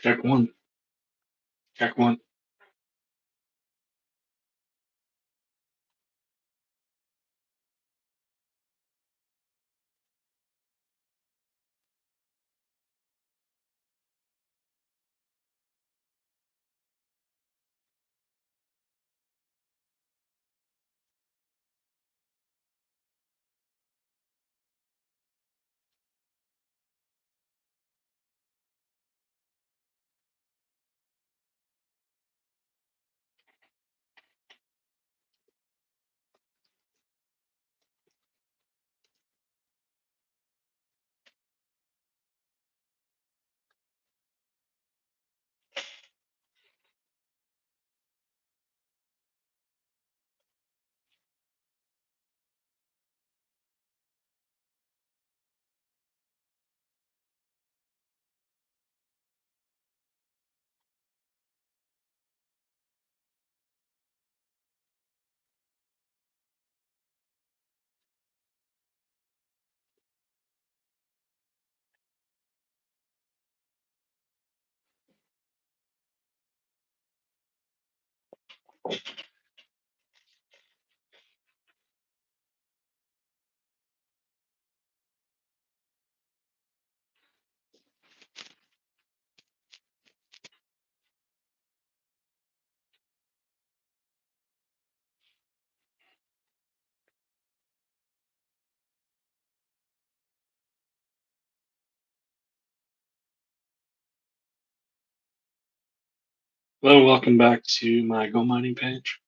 Check one. Check one. Hello, welcome back to my GoMining page.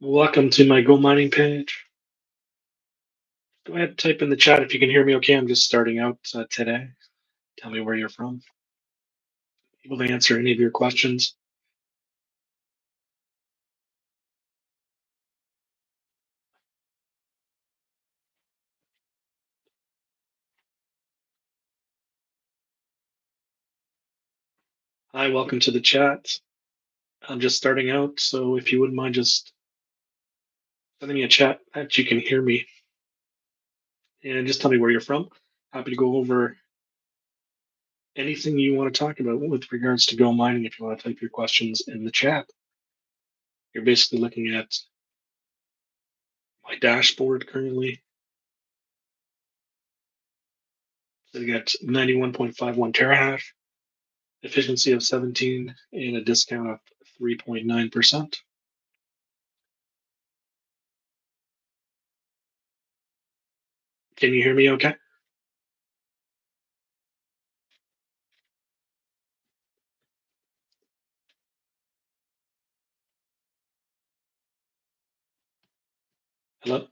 Welcome to my GoMining page. Go ahead and type in the chat if you can hear me okay. I'm just starting out today. Tell me where you're from. Able to answer any of your questions. Hi, welcome to the chat. I'm just starting out, so if you wouldn't mind just sending me a chat that you can hear me and just tell me where you're from. Happy to go over anything you want to talk about with regards to Go Mining if you want to type your questions in the chat. You're basically looking at my dashboard currently. Sitting at 91.51 terahash, efficiency of 17, and a discount of 3.9%. Can you hear me okay? Hello?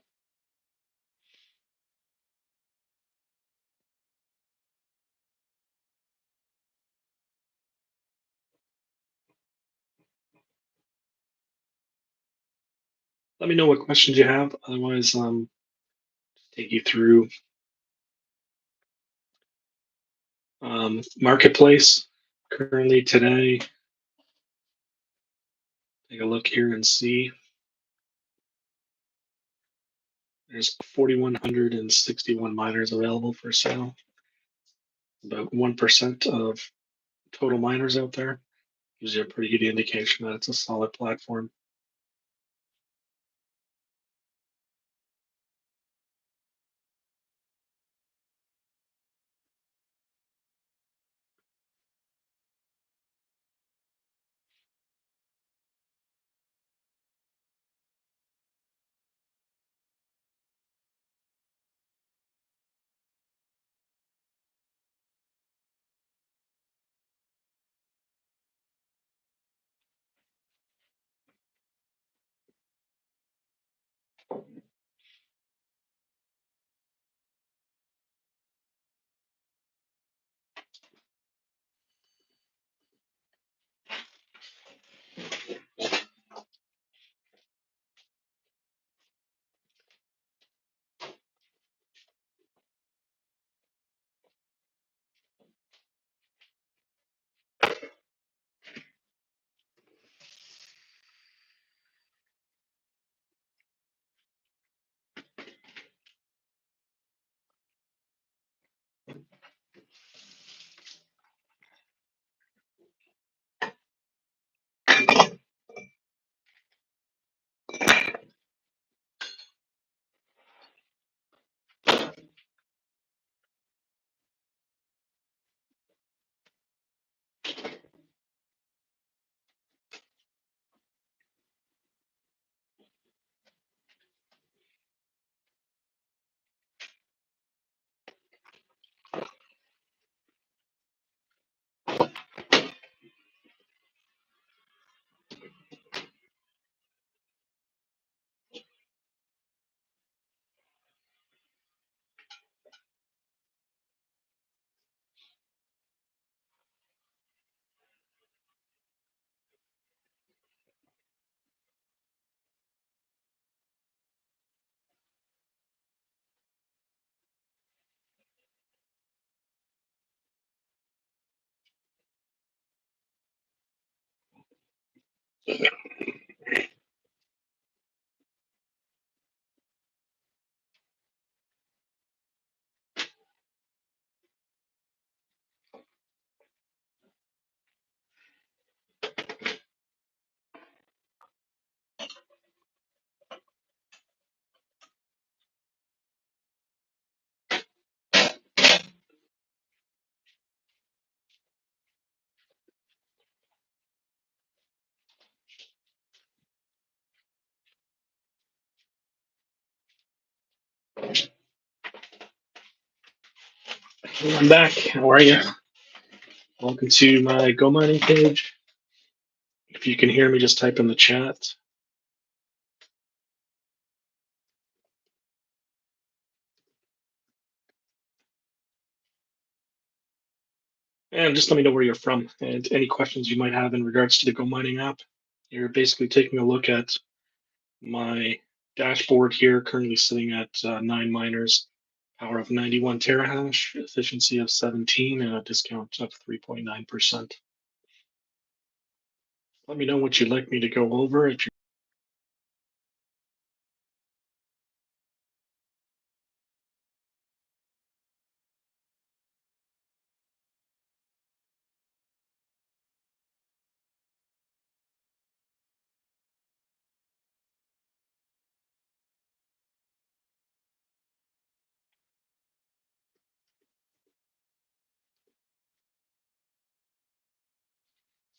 Let me know what questions you have. Otherwise, take you through marketplace currently today. Take a look here and see. There's 4,161 miners available for sale. About 1% of total miners out there. Gives you a pretty good indication that it's a solid platform. I'm back. How are you? Welcome to my Go Mining page. If you can hear me, just type in the chat. And just let me know where you're from and any questions you might have in regards to the GoMining app. You're basically taking a look at my dashboard here, currently sitting at 9 miners, power of 91 terahash, efficiency of 17, and a discount of 3.9%. Let me know what you'd like me to go over. If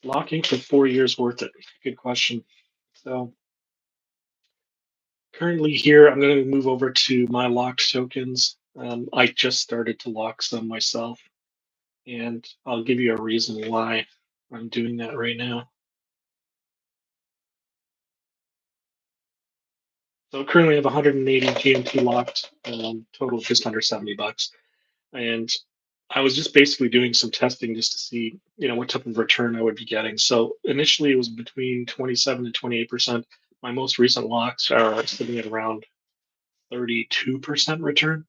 you're locking for 4 years worth it. Good question. So currently here, I'm going to move over to my locked tokens. I just started to lock some myself, and I'll give you a reason why I'm doing that right now. So currently I have 180 GMT locked, total just under $70. And I was just basically doing some testing just to see, what type of return I would be getting. So initially it was between 27 to 28%. My most recent locks are sitting at around 32% return.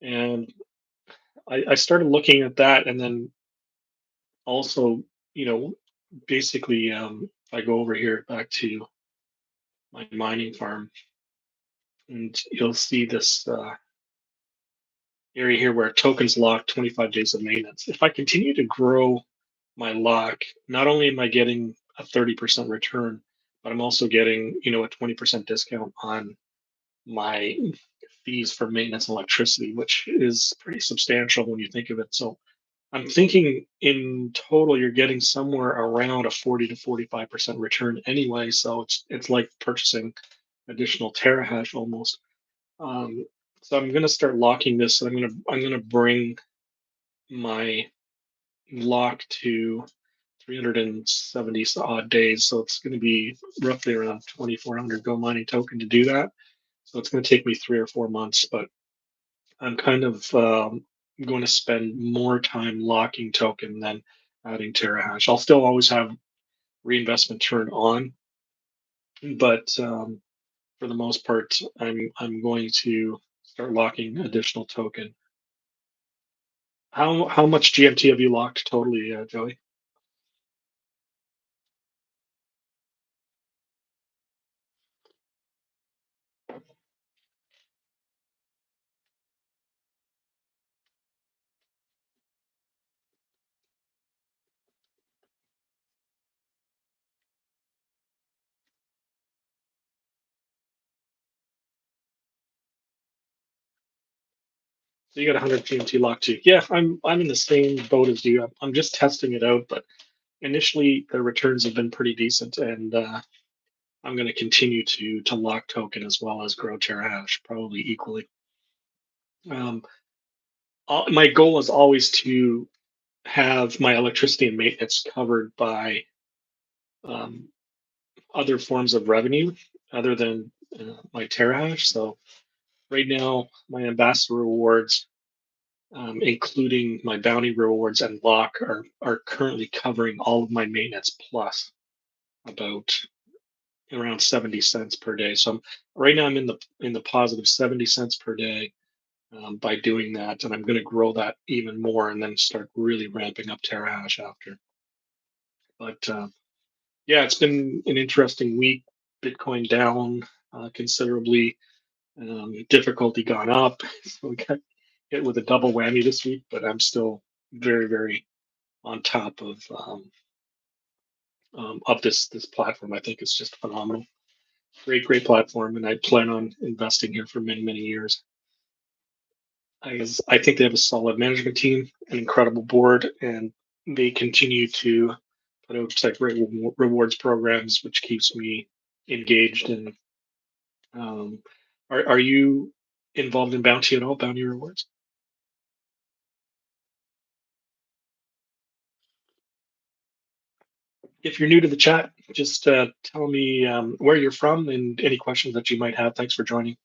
And I started looking at that, and then also, you know, basically, if I go over here back to my mining farm, and you'll see this area here where tokens locked 25 days of maintenance. If I continue to grow my lock, not only am I getting a 30% return, but I'm also getting, a 20% discount on my fees for maintenance and electricity, which is pretty substantial when you think of it. So I'm thinking in total you're getting somewhere around a 40 to 45% return anyway. So it's like purchasing additional terahash almost. Um, so I'm gonna start locking this. And I'm gonna bring my lock to 370 odd days. So it's gonna be roughly around 2,400 Go mining token to do that. So it's gonna take me 3 or 4 months, but I'm kind of going to spend more time locking token than adding terahash. I'll still always have reinvestment turned on, but for the most part, I'm going to start locking additional token. How much GMT have you locked totally, Joey? So you got 100 GMT locked too. Yeah, I'm in the same boat as you. I'm just testing it out, but initially the returns have been pretty decent, and I'm going to continue to lock token as well as grow terahash, probably equally. Um, my goal is always to have my electricity and maintenance covered by um, other forms of revenue other than my terahash. So right now, my ambassador rewards, including my bounty rewards and lock, are currently covering all of my maintenance plus about around 70 cents per day. So right now I'm in the positive 70 cents per day by doing that, and I'm going to grow that even more and then start really ramping up terahash after. But yeah, it's been an interesting week. Bitcoin down considerably, difficulty gone up. So we got hit with a double whammy this week, but I'm still very, very on top of this platform. I think it's just phenomenal. Great, great platform, and I plan on investing here for many, many years. I think they have a solid management team, an incredible board, and they continue to put out like great rewards programs, which keeps me engaged. And um, are you involved in bounty at all? Bounty rewards? If you're new to the chat, just tell me where you're from and any questions that you might have. Thanks for joining.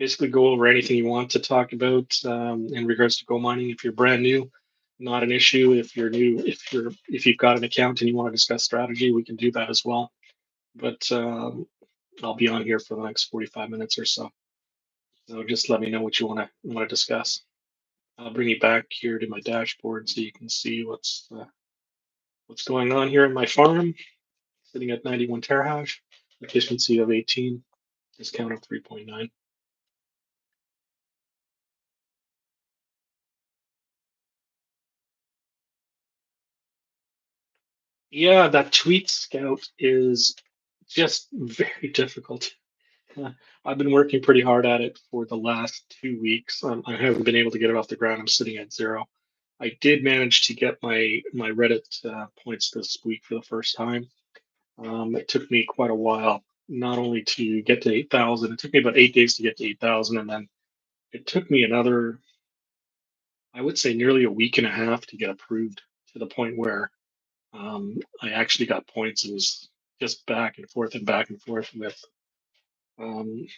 basically go over anything you want to talk about in regards to gold mining. If you're brand new, not an issue. If you're new, if you've got an account and you want to discuss strategy, we can do that as well. But I'll be on here for the next 45 minutes or so. So just let me know what you want to discuss. I'll bring you back here to my dashboard so you can see what's going on here in my farm. Sitting at 91 terahash, efficiency of 18, discount of 3.9. Yeah, that tweet scout is just very difficult. Uh, I've been working pretty hard at it for the last 2 weeks. I haven't been able to get it off the ground. I'm sitting at zero. I did manage to get my Reddit points this week for the first time. It took me quite a while, not only to get to 8,000. It took me about 8 days to get to 8,000, and then it took me another, I would say, nearly a week and a half to get approved to the point where I actually got points. It was just back and forth and back and forth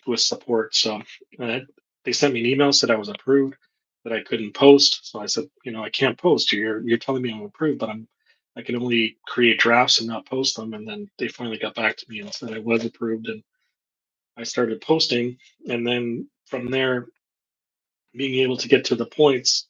with support. So uh, they sent me an email, said I was approved, that I couldn't post. So I said, I can't post. You're telling me I'm approved, but I can only create drafts and not post them. And then they finally got back to me and said I was approved, and I started posting. And then from there, being able to get to the points,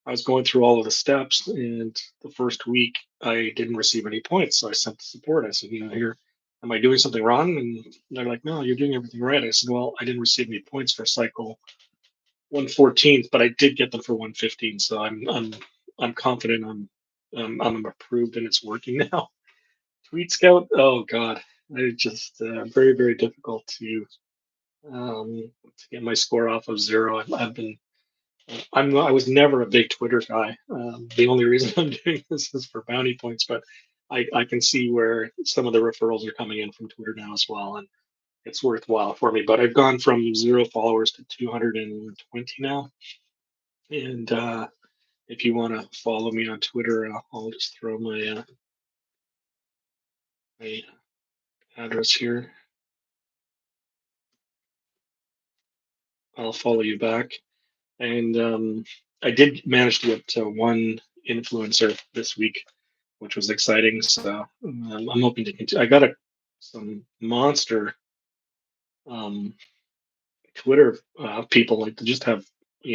I was going through all of the steps, and the first week I didn't receive any points. So I sent the support. I said, here, am I doing something wrong? And they're like, no, you're doing everything right. I said, well, I didn't receive any points for cycle 114, but I did get them for 115. So I'm confident I'm approved and it's working now. Tweet Scout, oh God, I just very very difficult to get my score off of zero. I've been I was never a big Twitter guy. The only reason I'm doing this is for bounty points, but I can see where some of the referrals are coming in from Twitter now as well, and it's worthwhile for me. But I've gone from zero followers to 220 now, and if you want to follow me on Twitter, I'll just throw my address here. I'll follow you back, and I did manage to get to one influencer this week, which was exciting. So I'm hoping to continue. I got some monster um, Twitter people like to just have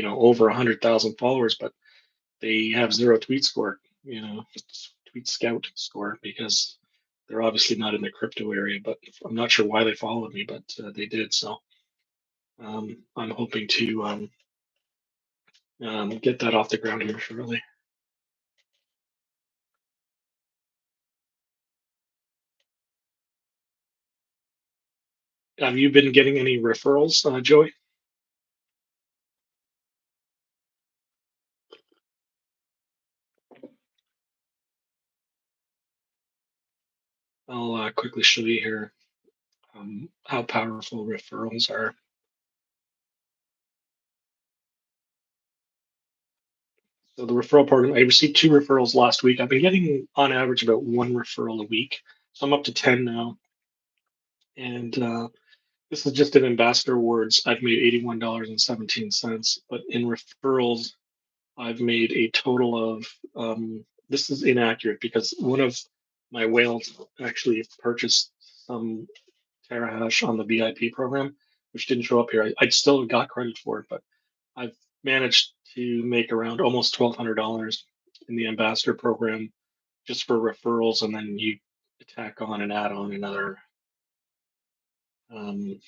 over 100,000 followers, but they have zero tweet score, tweet scout score because they're obviously not in the crypto area. But I'm not sure why they followed me, but they did. So I'm hoping to get that off the ground here shortly. Have you been getting any referrals, Joey? I'll quickly show you here how powerful referrals are. So the referral program, I received two referrals last week. I've been getting on average about one referral a week. So I'm up to 10 now. And this is just in ambassador awards. I've made $81.17. But in referrals, I've made a total of, this is inaccurate because one of my whales actually purchased some terahash on the VIP program, which didn't show up here. I still got credit for it, but I've managed to make around almost $1,200 in the ambassador program just for referrals, and then you tack on and add on another, um,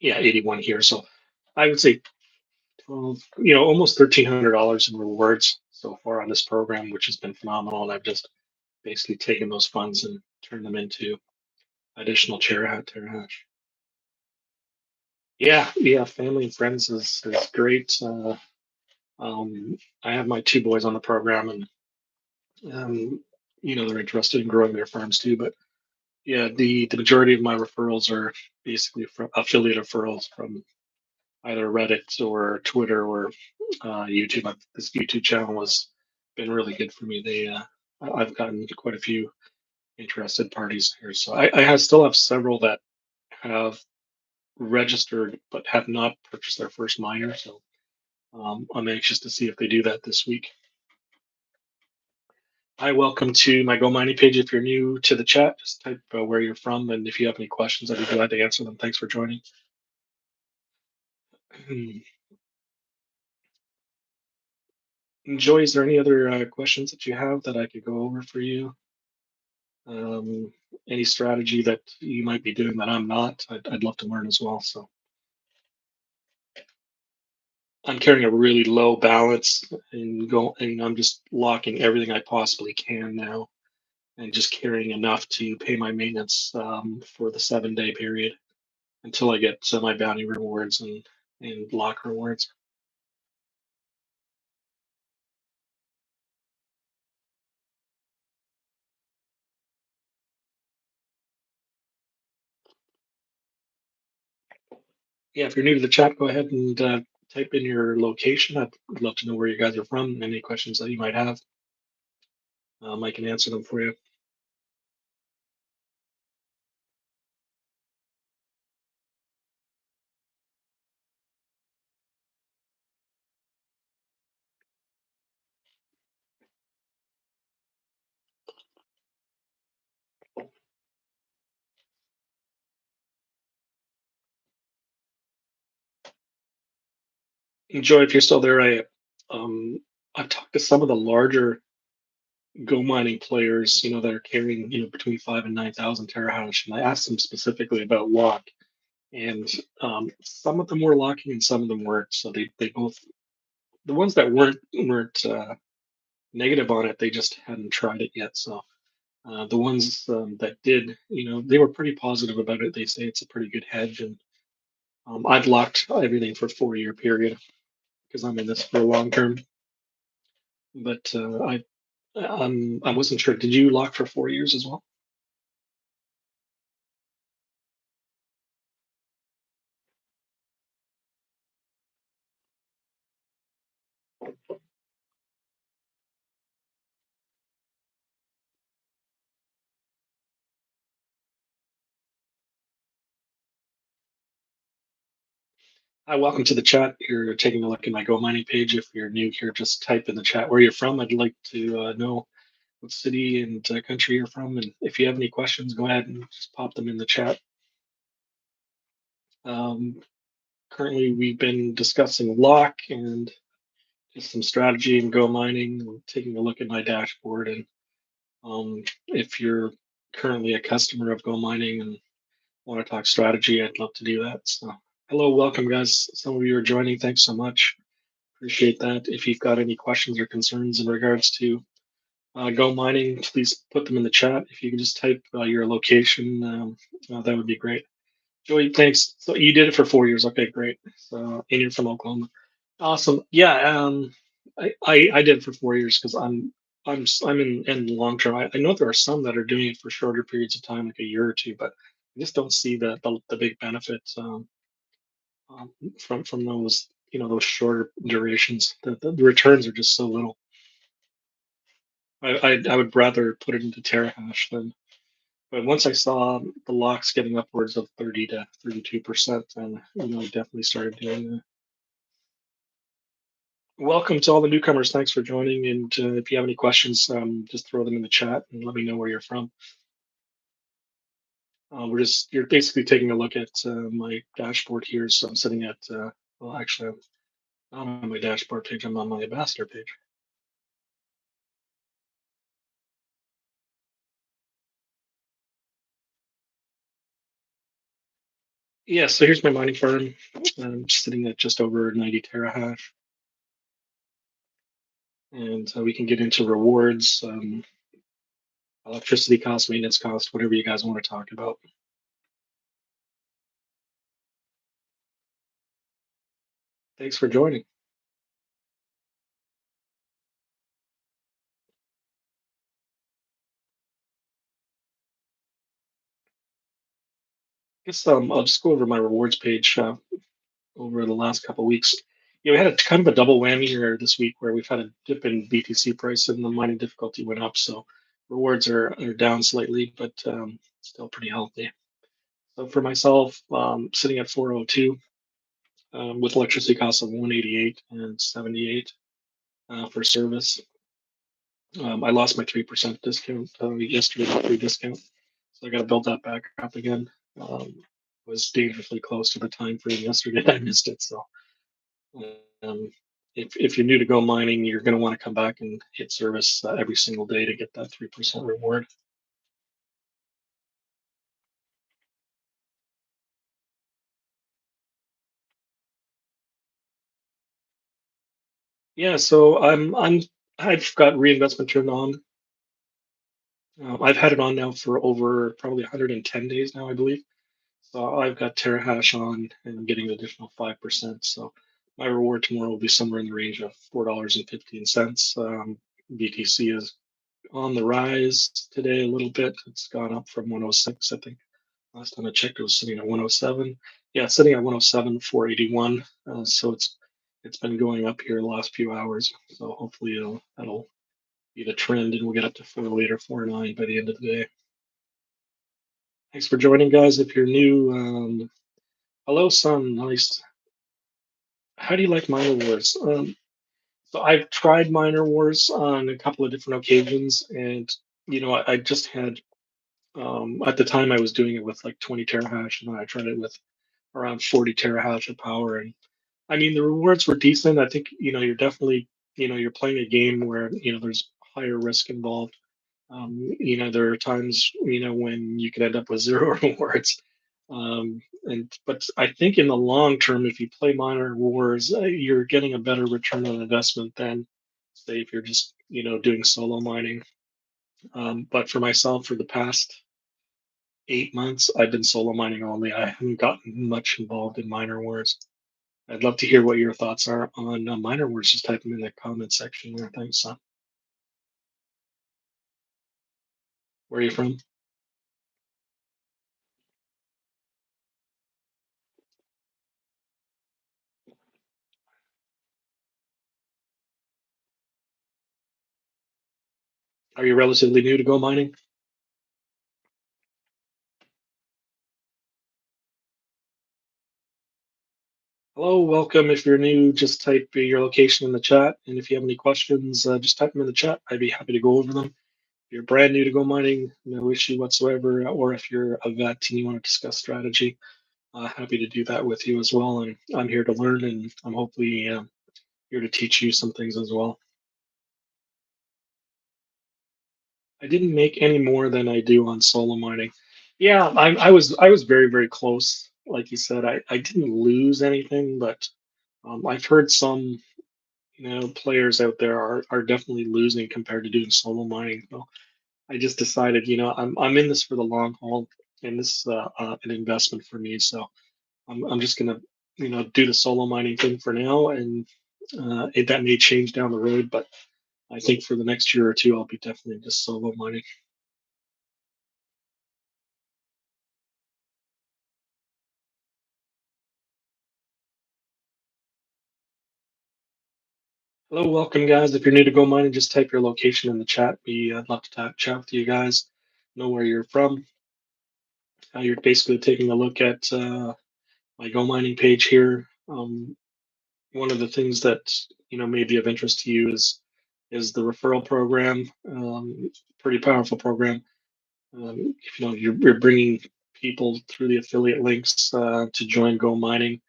yeah, 81 here. So I would say 12, almost $1,300 in rewards so far on this program, which has been phenomenal. And I've just basically taken those funds and turned them into additional terahash. Yeah, yeah, family and friends is great. I have my two boys on the program, and um, they're interested in growing their farms too. But yeah, the majority of my referrals are basically from affiliate referrals from either Reddit or Twitter or YouTube. This YouTube channel has been really good for me. I've gotten quite a few interested parties here, so I still have several that have registered but have not purchased their first miner. So I'm anxious to see if they do that this week. Hi, welcome to my Go Mining page. If you're new to the chat, just type where you're from, and if you have any questions, I'd be glad to answer them. Thanks for joining. Joy, is there any other questions that you have that I could go over for you? Um, any strategy that you might be doing that I'm not? I'd love to learn as well. So I'm carrying a really low balance and I'm just locking everything I possibly can now, and just carrying enough to pay my maintenance for the 7 day period until I get my bounty rewards and lock rewards. Yeah, if you're new to the chat, go ahead and type in your location. I'd love to know where you guys are from. Any questions that you might have, I can answer them for you. Joy, if you're still there, I've talked to some of the larger Go mining players, that are carrying, between 5 and 9,000 terahash, and I asked them specifically about lock, and some of them were locking and some of them weren't. So they both, the ones that weren't negative on it, they just hadn't tried it yet. So the ones that did, they were pretty positive about it. They say it's a pretty good hedge, and I've locked everything for 4 year period because I'm in this for long term. But I wasn't sure. Did you lock for 4 years as well? Hi, welcome to the chat. You're taking a look at my Go Mining page. If you're new here, just type in the chat where you're from. I'd like to know what city and country you're from. And if you have any questions, go ahead and just pop them in the chat. Um, Currently, we've been discussing lock and just some strategy and Go Mining. I'm taking a look at my dashboard. And if you're currently a customer of Go Mining and want to talk strategy, I'd love to do that. So, hello, welcome, guys. Some of you are joining. Thanks so much. Appreciate that. If you've got any questions or concerns in regards to Go Mining, please put them in the chat. If you can just type your location, that would be great. Joey, thanks. So you did it for 4 years. Okay, great. So, and you're from Oklahoma. Awesome. Yeah, I did it for 4 years because I'm in the long term. I know there are some that are doing it for shorter periods of time, like a year or two, but I just don't see the big benefits from those those shorter durations. The returns are just so little. I would rather put it into terahash than. But once I saw the locks getting upwards of 30 to 32%, then I definitely started doing that. Welcome to all the newcomers. Thanks for joining. And if you have any questions, just throw them in the chat and let me know where you're from. You're basically taking a look at my dashboard here. So I'm sitting at, well, actually, I'm not on my dashboard page. I'm on my ambassador page. Yeah, so here's my mining farm. I'm sitting at just over 90 terahash. And we can get into rewards, electricity cost, maintenance cost, whatever you guys want to talk about. Thanks for joining. I guess I'll just go over my rewards page over the last couple of weeks. We had a kind of a double whammy here this week where we've had a dip in BTC price and the mining difficulty went up. So rewards are down slightly, but still pretty healthy. So for myself, sitting at 402 with electricity costs of 188 and 78 for service. I lost my 3% discount yesterday, free discount. So I got to build that back up again. Was dangerously close to the time frame yesterday. I missed it. So um, if you're new to Go Mining, you're going to want to come back and hit service every single day to get that 3% reward. Yeah, so I've got reinvestment turned on. I've had it on now for over probably 110 days now, I believe. So I've got Terahash on, and I'm getting an additional 5%. So my reward tomorrow will be somewhere in the range of $4.15. BTC is on the rise today a little bit. It's gone up from 106, I think. Last time I checked, it was sitting at 107. Yeah, it's sitting at 107, 481. So it's been going up here the last few hours. So hopefully that'll be the trend, and we'll get up to 408 or 49 by the end of the day. Thanks for joining, guys. If you're new, hello, son. Nice. How do you like Minor Wars? So I've tried Minor Wars on a couple of different occasions, and I just had at the time I was doing it with like 20 terahash, and then I tried it with around 40 terahash of power, and I mean the rewards were decent. I think you're definitely you're playing a game where there's higher risk involved. There are times when you could end up with zero rewards. And but I think in the long term, if you play minor wars, you're getting a better return on investment than say if you're just doing solo mining. But for myself, for the past 8 months, I've been solo mining only. I haven't gotten much involved in minor wars. I'd love to hear what your thoughts are on minor wars. Just type them in the comment section there. Thanks, son. Where are you from? Are you relatively new to Go mining? Hello, welcome. If you're new, just type your location in the chat. And if you have any questions, just type them in the chat. I'd be happy to go over them. If you're brand new to Go mining, no issue whatsoever. Or if you're a vet and you want to discuss strategy, happy to do that with you as well. And I'm here to learn, and I'm hopefully here to teach you some things as well. I didn't make any more than I do on solo mining. Yeah, I was very very close. Like you said, I didn't lose anything, but I've heard some players out there are definitely losing compared to doing solo mining. So I just decided, I'm in this for the long haul, and this is an investment for me. So I'm just gonna, do the solo mining thing for now, and that may change down the road, but I think for the next year or two, I'll be definitely just solo mining. Hello, welcome, guys. If you're new to Go Mining, just type your location in the chat. I'd love to chat with you guys, know where you're from. You're basically taking a look at my Go Mining page here. One of the things that may be of interest to you is the referral program. Pretty powerful program. If you're bringing people through the affiliate links to join Go Mining.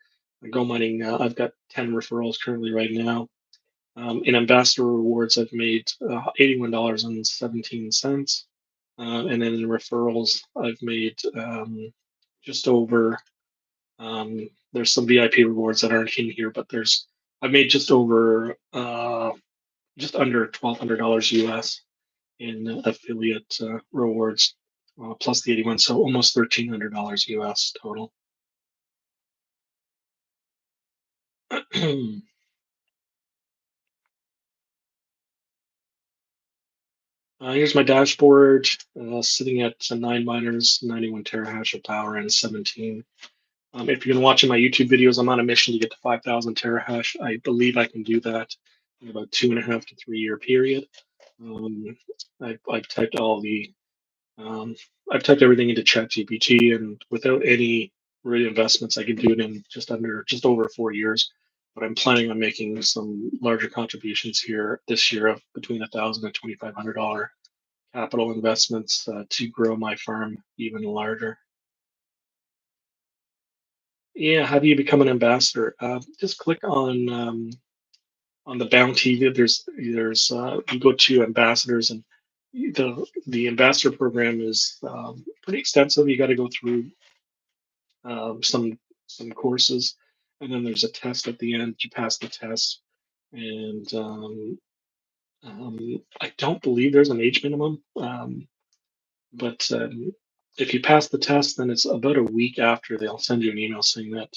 Go Mining, I've got 10 referrals currently right now. In ambassador rewards, I've made $81.17. And then in referrals, I've made just over. There's some VIP rewards that aren't in here, but I've made just over, just under $1,200 US in affiliate rewards, plus the 81, so almost $1,300 US total. Here's my dashboard, sitting at 9 miners, 91 terahash of power, and 17. If you're going to watch my YouTube videos, I'm on a mission to get to 5,000 terahash. I believe I can do that in about 2.5 to 3 year period. Um, I've typed all the Um, I've typed everything into ChatGPT, and without any real investments, I could do it in just over 4 years. But I'm planning on making some larger contributions here this year of between $1,000 and $2,500 capital investments to grow my farm even larger. Yeah, how do you become an ambassador? Just click on the bounty. There's you go to ambassadors, and the ambassador program is pretty extensive. You got to go through um, some some courses, and then there's a test at the end. You pass the test, and I don't believe there's an age minimum. But if you pass the test, then it's about a week after they'll send you an email saying that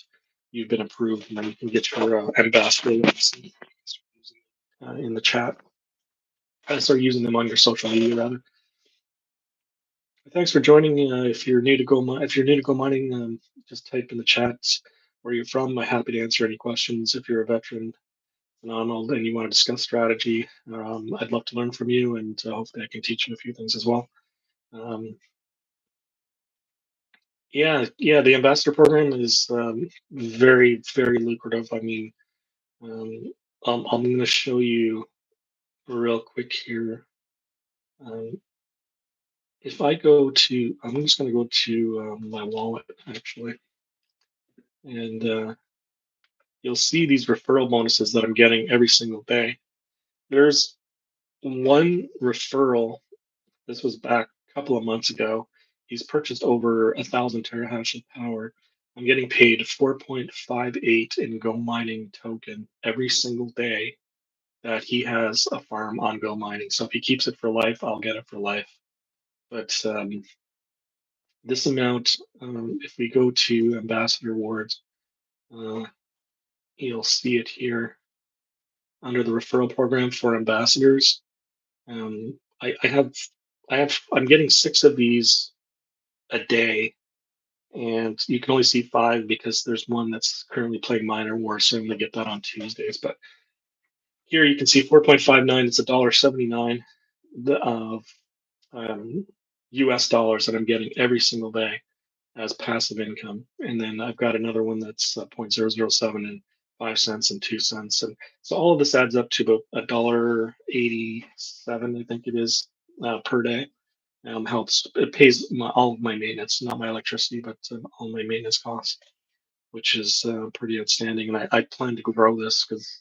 you've been approved, and then you can get your ambassador links in the chat. Start using them on your social media rather. Thanks for joining. If you're new to Go Mining, just type in the chats where you're from. I'm happy to answer any questions. If you're a veteran phenomenal and you want to discuss strategy, I'd love to learn from you, and hopefully I can teach you a few things as well. Um, yeah, the ambassador program is very, very lucrative. I mean, um, I'm going to show you real quick here. Um, if I go to, I'm just going to go to my wallet actually, and you'll see these referral bonuses that I'm getting every single day. There's one referral. This was back a couple of months ago. He's purchased over 1,000 terahash of power. I'm getting paid 4.58 in Go Mining token every single day that he has a farm on Go Mining. So if he keeps it for life, I'll get it for life. But this amount, if we go to Ambassador Awards, uh, you'll see it here under the referral program for ambassadors. I I'm getting six of these a day, and you can only see five because there's one that's currently playing Minor War, so I'm gonna get that on Tuesdays. But here you can see 4.59. It's $1.79 of US dollars that I'm getting every single day as passive income. And then I've got another one that's 0.007 and 5 cents and 2 cents. And so all of this adds up to about $1.87, I think it is, per day. Helps it pays all of my maintenance, not my electricity, but all my maintenance costs, which is pretty outstanding. And I plan to grow this because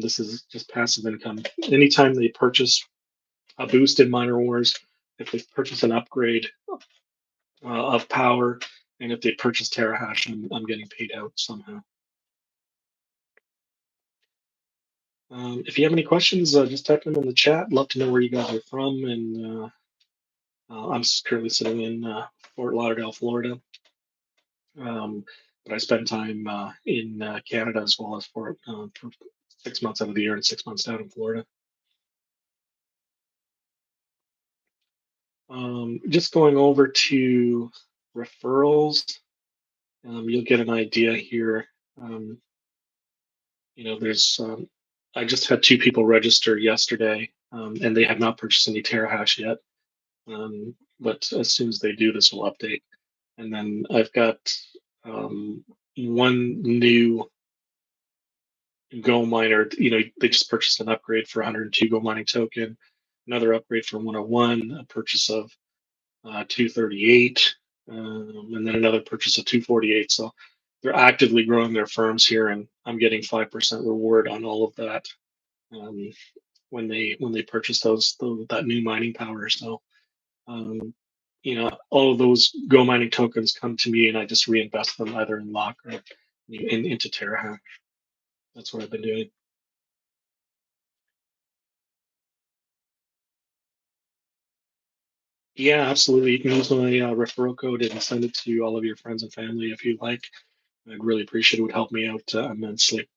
this is just passive income. Anytime they purchase a boost in Minor Wars, if they purchase an upgrade of power, and if they purchase terahash, I'm getting paid out somehow. If you have any questions, just type them in the chat. Love to know where you guys are from. And I'm currently sitting in Fort Lauderdale, Florida. But I spend time in Canada as well as for 6 months out of the year and 6 months down in Florida. Just going over to referrals, you'll get an idea here. Um, there's I just had two people register yesterday, and they have not purchased any terahash yet. But as soon as they do, this will update. And then I've got um, one new Go miner. They just purchased an upgrade for 102 Go mining token, another upgrade for 101, a purchase of 238, and then another purchase of 248. So they're actively growing their firms here, and I'm getting 5% reward on all of that um, when they purchase that new mining power. So um, all of those Go mining tokens come to me, and I just reinvest them either in lock or into Terahash. That's what I've been doing. Yeah, absolutely. You can use my referral code and send it to all of your friends and family if you like. I'd really appreciate it. It would help me out immensely.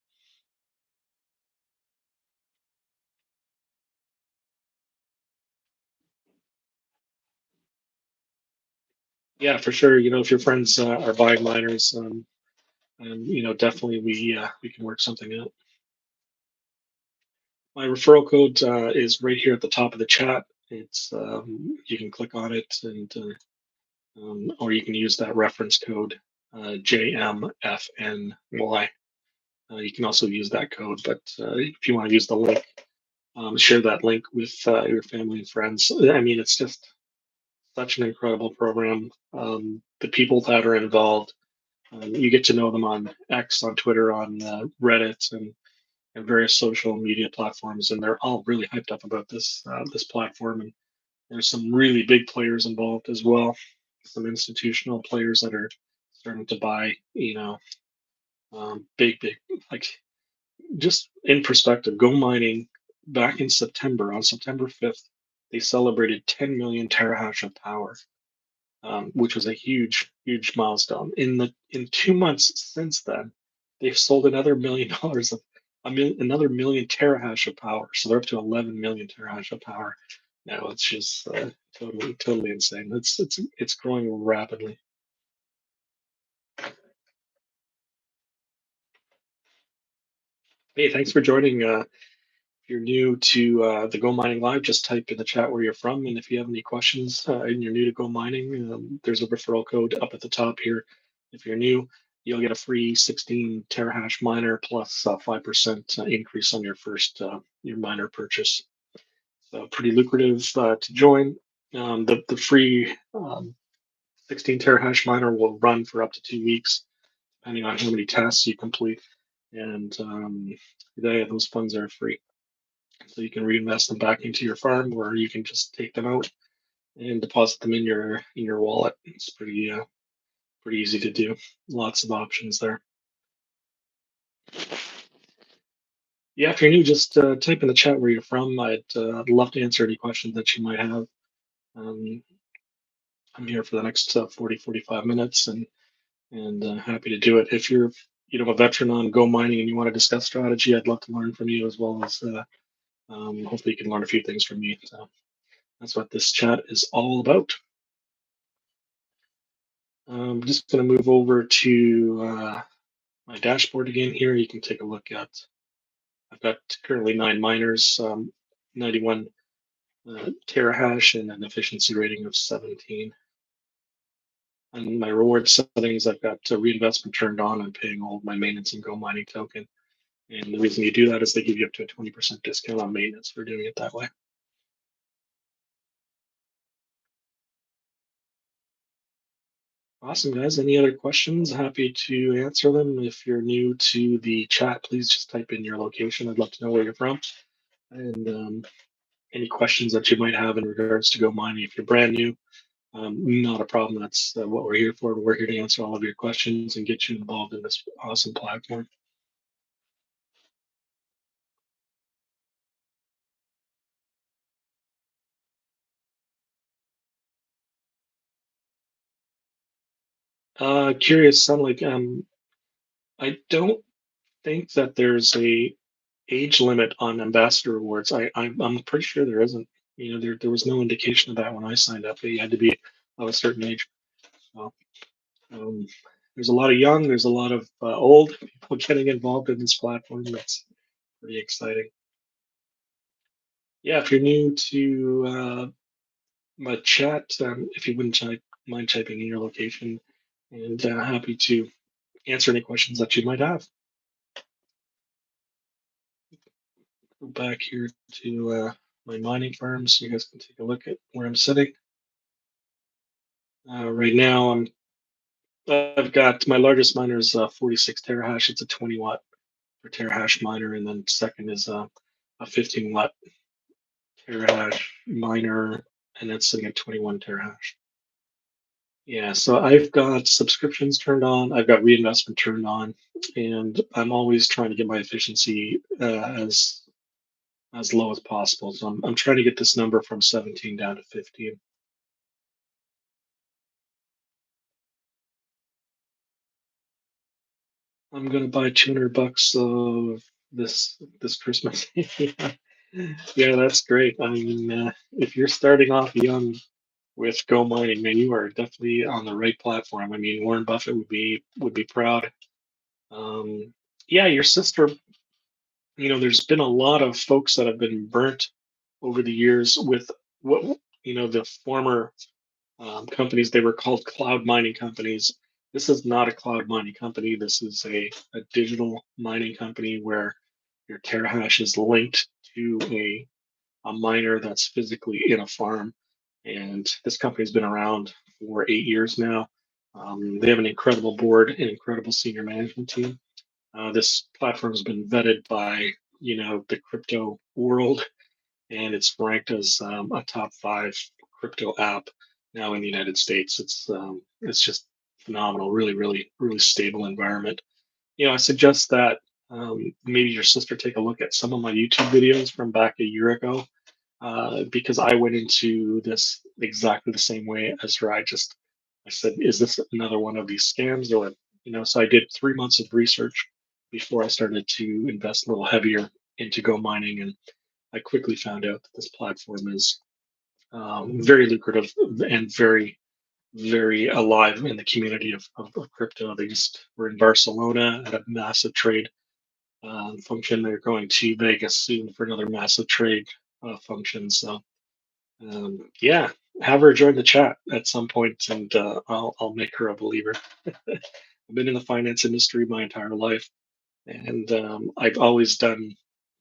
Yeah, for sure. If your friends are buying miners, and definitely we can work something out. My referral code is right here at the top of the chat. It's you can click on it and or you can use that reference code JMFNY. You can also use that code, but if you want to use the link, share that link with your family and friends. I mean, it's just such an incredible program. The people that are involved, you get to know them on X, on Twitter, on Reddit, and various social media platforms, and they're all really hyped up about this platform. And there's some really big players involved as well, some institutional players that are starting to buy, big, like just in perspective, Go Mining back in September, on September 5th, they celebrated 10 million terahash of power, which was a huge milestone. In 2 months since then, they've sold another $1 million of another million terahash of power. So they're up to 11 million terahash of power. Now it's just totally insane. It's growing rapidly. Hey, thanks for joining. If you're new to the Go Mining Live, just type in the chat where you're from. And if you have any questions and you're new to Go Mining, there's a referral code up at the top here. If you're new, you'll get a free 16 terahash miner plus 5% increase on your first your miner purchase. So pretty lucrative to join. The free 16 terahash miner will run for up to 2 weeks, depending on how many tasks you complete. And those funds are free. So you can reinvest them back into your farm, or you can just take them out and deposit them in your wallet. It's pretty easy to do. Lots of options there. Yeah, if you're new, just type in the chat where you're from. I'd love to answer any questions that you might have. Um, I'm here for the next 45 minutes, and happy to do it. If you're a veteran on Go Mining and you want to discuss strategy, I'd love to learn from you as well as hopefully you can learn a few things from me. So that's what this chat is all about. I'm just going to move over to my dashboard again here. You can take a look at, I've got currently 9 miners, 91 terahash, and an efficiency rating of 17. And my reward settings, I've got reinvestment turned on. I'm paying all of my maintenance in Go Mining token. And the reason you do that is they give you up to a 20% discount on maintenance for doing it that way. Awesome, guys. Any other questions? Happy to answer them. If you're new to the chat, please just type in your location. I'd love to know where you're from. And any questions that you might have in regards to Go Mining. If you're brand new, not a problem. That's what we're here for. We're here to answer all of your questions and get you involved in this awesome platform. Curious, sound like I don't think that there's a age limit on ambassador awards. I'm pretty sure there isn't. There was no indication of that when I signed up. You had to be of a certain age. So, um, there's a lot of young. There's a lot of old people getting involved in this platform. That's pretty exciting. Yeah, if you're new to my chat, if you wouldn't mind typing in your location, and happy to answer any questions that you might have. Go back here to my mining farm so you guys can take a look at where I'm sitting. Right now, I've got my largest miner is 46 terahash. It's a 20 watt per terahash miner, and then second is a 15 watt terahash miner, and that's sitting at 21 terahash. Yeah, so I've got subscriptions turned on, I've got reinvestment turned on, and I'm always trying to get my efficiency as low as possible. So I'm trying to get this number from 17 down to 15. I'm gonna buy $200 of this Christmas. Yeah. Yeah, that's great. I mean, if you're starting off young with Go Mining, man, you are definitely on the right platform. I mean, Warren Buffett would be proud. Um, yeah, your sister. There's been a lot of folks that have been burnt over the years with what the former companies, they were called cloud mining companies. This is not a cloud mining company. This is a digital mining company where your terahash is linked to a miner that's physically in a farm. And this company's been around for 8 years now. They have an incredible board, an incredible senior management team. This platform has been vetted by the crypto world, and it's ranked as a top five crypto app now in the United States. It's just phenomenal, really, really, really stable environment. I suggest that maybe your sister take a look at some of my YouTube videos from back a year ago, because I went into this exactly the same way as her. I said, is this another one of these scams? Or, so I did 3 months of research before I started to invest a little heavier into Go mining, and I quickly found out that this platform is very lucrative and very, very alive in the community of crypto. They just were in Barcelona at a massive trade function. They're going to Vegas soon for another massive trade function. So yeah, have her join the chat at some point, and I'll make her a believer. I've been in the finance industry my entire life, and I've always done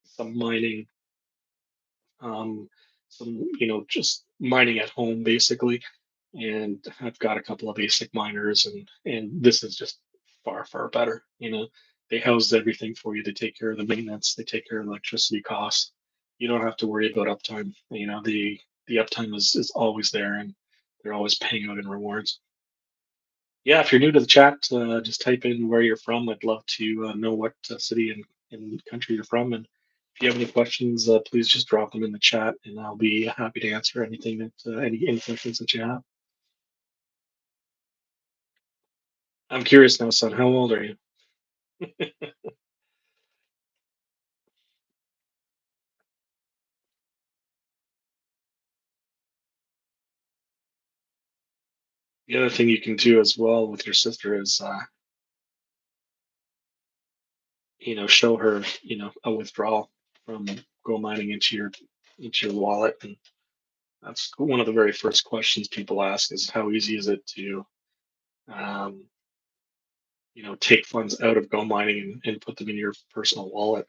some mining, some just mining at home basically, and I've got a couple of basic miners, and this is just far far better. They house everything for you. They take care of the maintenance. They take care of electricity costs. You don't have to worry about uptime. The uptime is always there, and they're always paying out in rewards. Yeah, if you're new to the chat, just type in where you're from. I'd love to know what city and country you're from, and if you have any questions, please just drop them in the chat, and I'll be happy to answer anything that any questions that you have. I'm curious now, son. How old are you? The other thing you can do as well with your sister is, show her, a withdrawal from Go mining into your wallet, and that's one of the very first questions people ask is how easy is it to, um, take funds out of Go mining and put them in your personal wallet.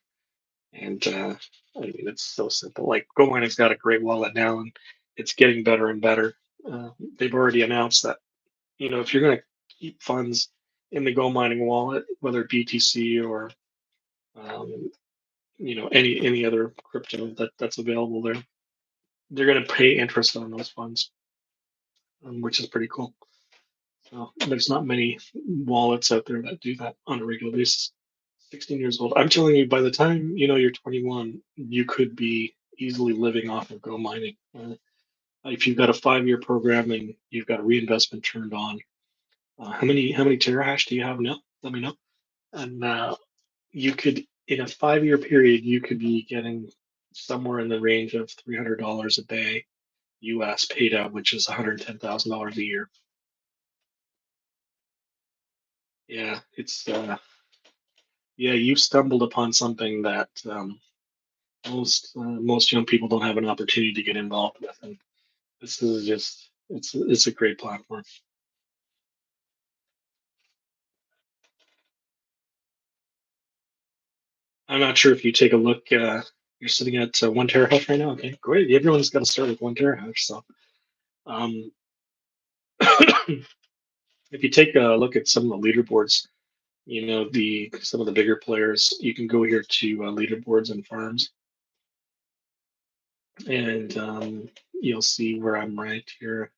And I mean, it's so simple. Like Go mining's got a great wallet now, and it's getting better and better. They've already announced that if you're going to keep funds in the Go mining wallet, whether BTC or um, any other crypto that's available there, they're going to pay interest on those funds, which is pretty cool. So there's not many wallets out there that do that on a regular basis. 16 years old. I'm telling you, by the time you're 21, you could be easily living off of Go mining. If you've got a 5-year program and you've got a reinvestment turned on, how many terahash do you have now? Let me know. And you could, in a 5-year period, you could be getting somewhere in the range of $300 a day US paid out, which is $110,000 a year. Yeah, it's yeah, you've stumbled upon something that most young people don't have an opportunity to get involved with, and this is just it's a great platform. I'm not sure if you take a look. You're sitting at 1 terahash right now. Okay, great. Everyone's got to start with 1 terahash. So, um, if you take a look at some of the leaderboards, the some of the bigger players, you can go here to leaderboards and farms, and you'll see where I'm ranked here.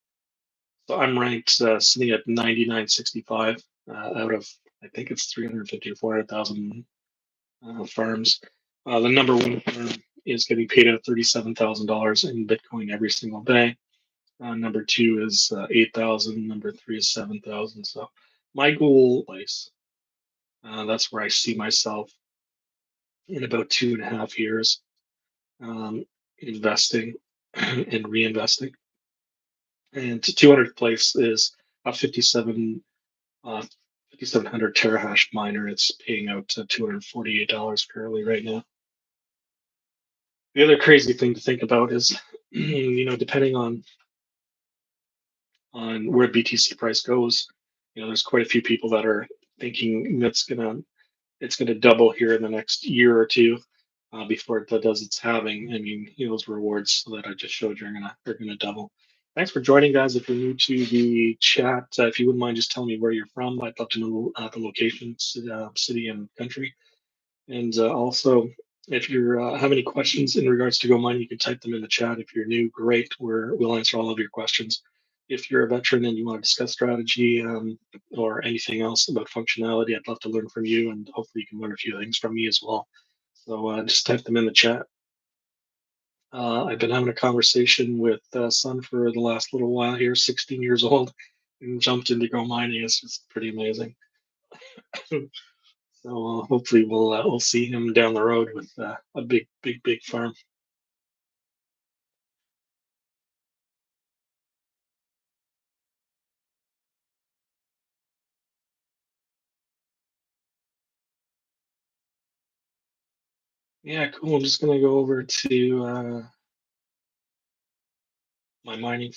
So I'm ranked sitting at 99.65 out of, I think it's 350 or 400,000 farms. The number one farm is getting paid out $37,000 in Bitcoin every single day. Number two is 8,000. Number three is 7,000. So my goal place, that's where I see myself in about 2.5 years, um, investing and reinvesting. And 200th place is a 5,700 terahash miner. It's paying out $248 currently right now. The other crazy thing to think about is depending on where BTC price goes, there's quite a few people that are thinking it's gonna double here in the next year or two before it does its halving. I mean, those rewards that I just showed you are gonna double. Thanks for joining, guys. If you're new to the chat, if you wouldn't mind just telling me where you're from, I'd love to know the location, city, and country. And also, if you have any questions in regards to GoMining, you can type them in the chat. If you're new, great. We'll answer all of your questions. If you're a veteran and you want to discuss strategy or anything else about functionality, I'd love to learn from you, and hopefully you can learn a few things from me as well. So just type them in the chat. I've been having a conversation with Sun for the last little while here, 16 years old, and jumped into Go Mining. It's just pretty amazing. So hopefully we'll see him down the road with a big farm. Yeah, cool. I'm just gonna go over to my mining.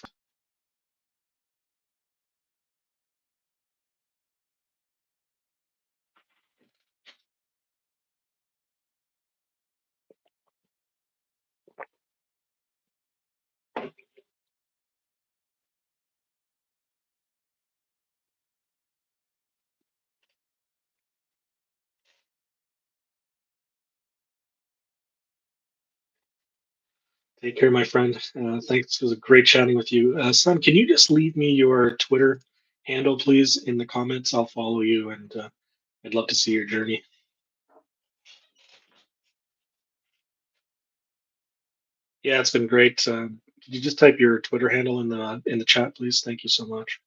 Take care, my friend. Thanks. It was a great chatting with you. Son, can you just leave me your Twitter handle, please, in the comments? I'll follow you, and I'd love to see your journey. Yeah, it's been great. Could you just type your Twitter handle in the chat, please? Thank you so much.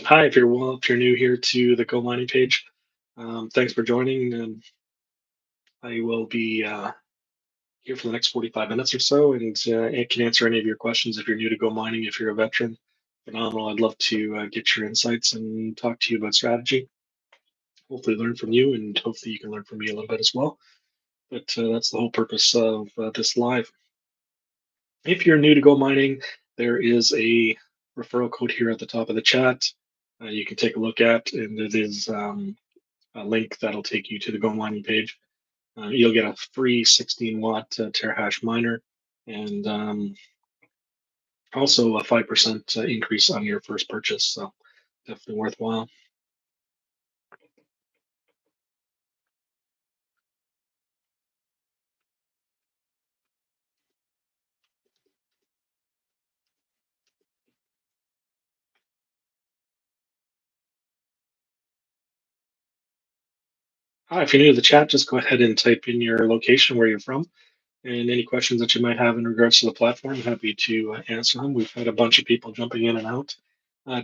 Hi, if you're new here to the Go Mining page, thanks for joining. And I will be here for the next 45 minutes or so, and it can answer any of your questions if you're new to Go Mining. If you're a veteran, phenomenal. I'd love to get your insights and talk to you about strategy. Hopefully, learn from you, and hopefully, you can learn from me a little bit as well. But that's the whole purpose of this live. If you're new to Go Mining, there is a referral code here at the top of the chat. You can take a look at, and it is a link that'll take you to the Go Mining page. You'll get a free 16-watt terahash miner, and also a 5% increase on your first purchase. So definitely worthwhile. Hi, if you're new to the chat, just go ahead and type in your location, where you're from, and any questions that you might have in regards to the platform. Happy to answer them. We've had a bunch of people jumping in and out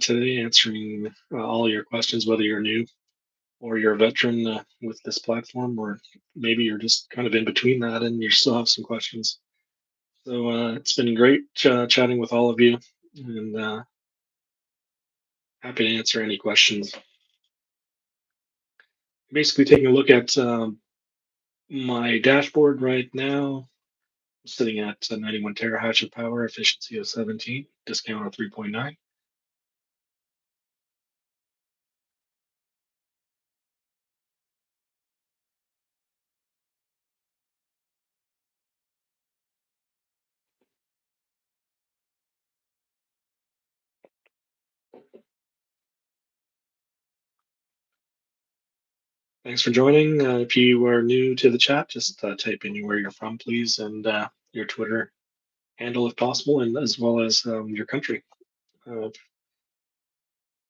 today, answering all your questions, whether you're new or you're a veteran with this platform, or maybe you're just kind of in between that and you still have some questions. So it's been great chatting with all of you, and happy to answer any questions. Basically, taking a look at my dashboard right now, I'm sitting at 91 terahash of power, efficiency of 17, discount of 3.9. Thanks for joining. If you are new to the chat, just type in where you're from, please, and your Twitter handle if possible, and as well as your country.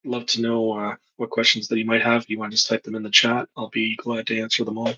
Love to know what questions that you might have. If you want to just type them in the chat, I'll be glad to answer them all.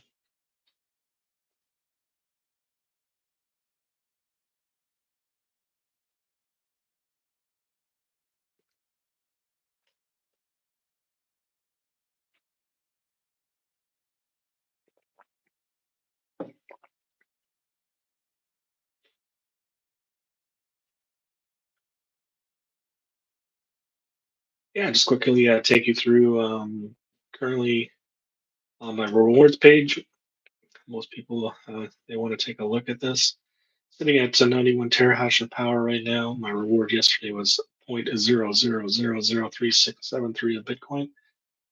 Yeah, just quickly take you through currently On my rewards page, most people they want to take a look at this. Sitting at 91 terahash of power right now. My reward yesterday was 0.00003673 of Bitcoin,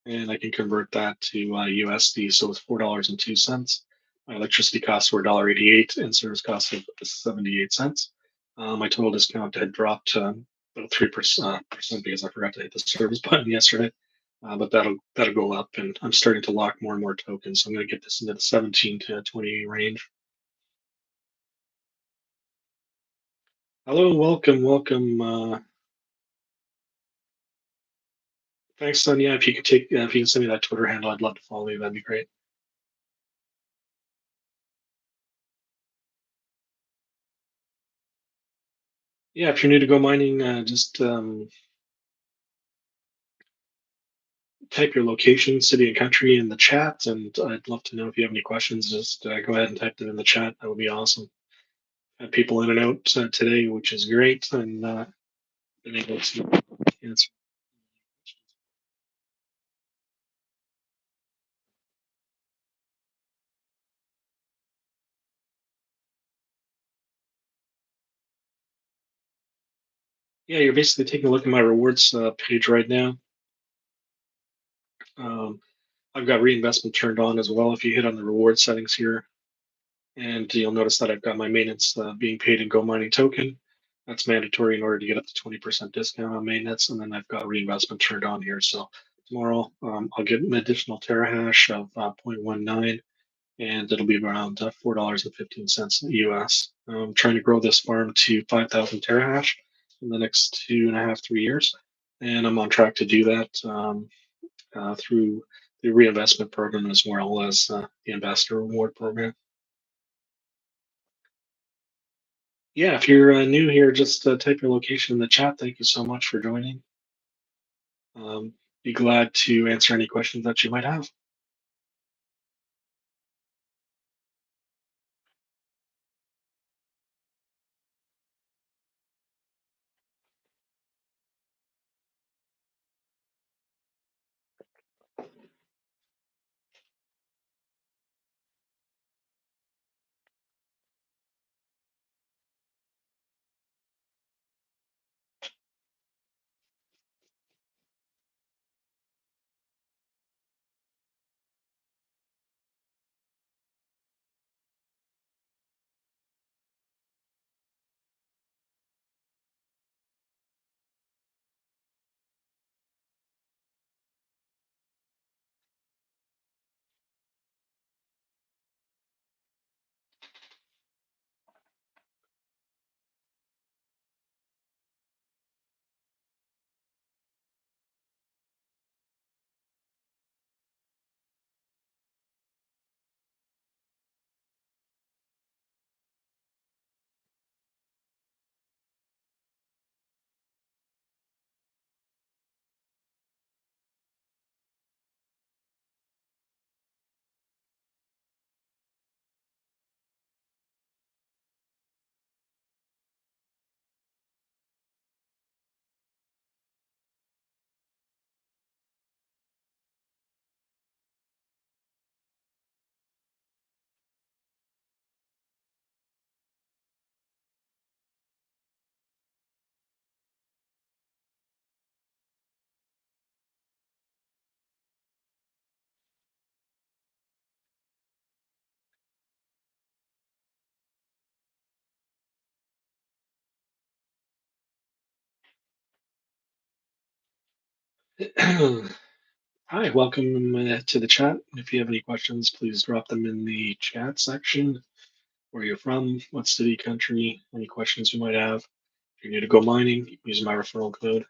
and I can convert that to USD. So it's $4.02. My electricity costs were $1.88 and service costs of 78 cents. My total discount had dropped about 3% because I forgot to hit the service button yesterday. But that'll go up, and I'm starting to lock more and more tokens. So I'm going to get this into the 17 to 20 range. Hello, welcome. Thanks, son. Yeah, if you could if you can send me that Twitter handle, I'd love to follow you. That'd be great. Yeah, if you're new to Go Mining, just type your location, city, and country in the chat, and I'd love to know if you have any questions. Just go ahead and type them in the chat. That would be awesome. Had people in and out today, which is great, and been able to answer. Yeah, you're basically taking a look at my rewards page right now. Um, I've got reinvestment turned on as well. If you hit on the reward settings here, and you'll notice that I've got my maintenance being paid in Go Mining token. That's mandatory in order to get up to 20% discount on maintenance. And then I've got reinvestment turned on here. So tomorrow I'll get an additional terahash of zero 0.19, and it'll be around $4.15 US. I'm trying to grow this farm to 5,000 terahash in the next 2.5, 3 years. And I'm on track to do that through the reinvestment program as well as the ambassador reward program. Yeah, if you're new here, just type your location in the chat. Thank you so much for joining. Um, be glad to answer any questions that you might have. Hi, welcome to the chat. If you have any questions, please drop them in the chat section. Where you're from, what city, country, any questions you might have. If you're new to Go Mining, use my referral code.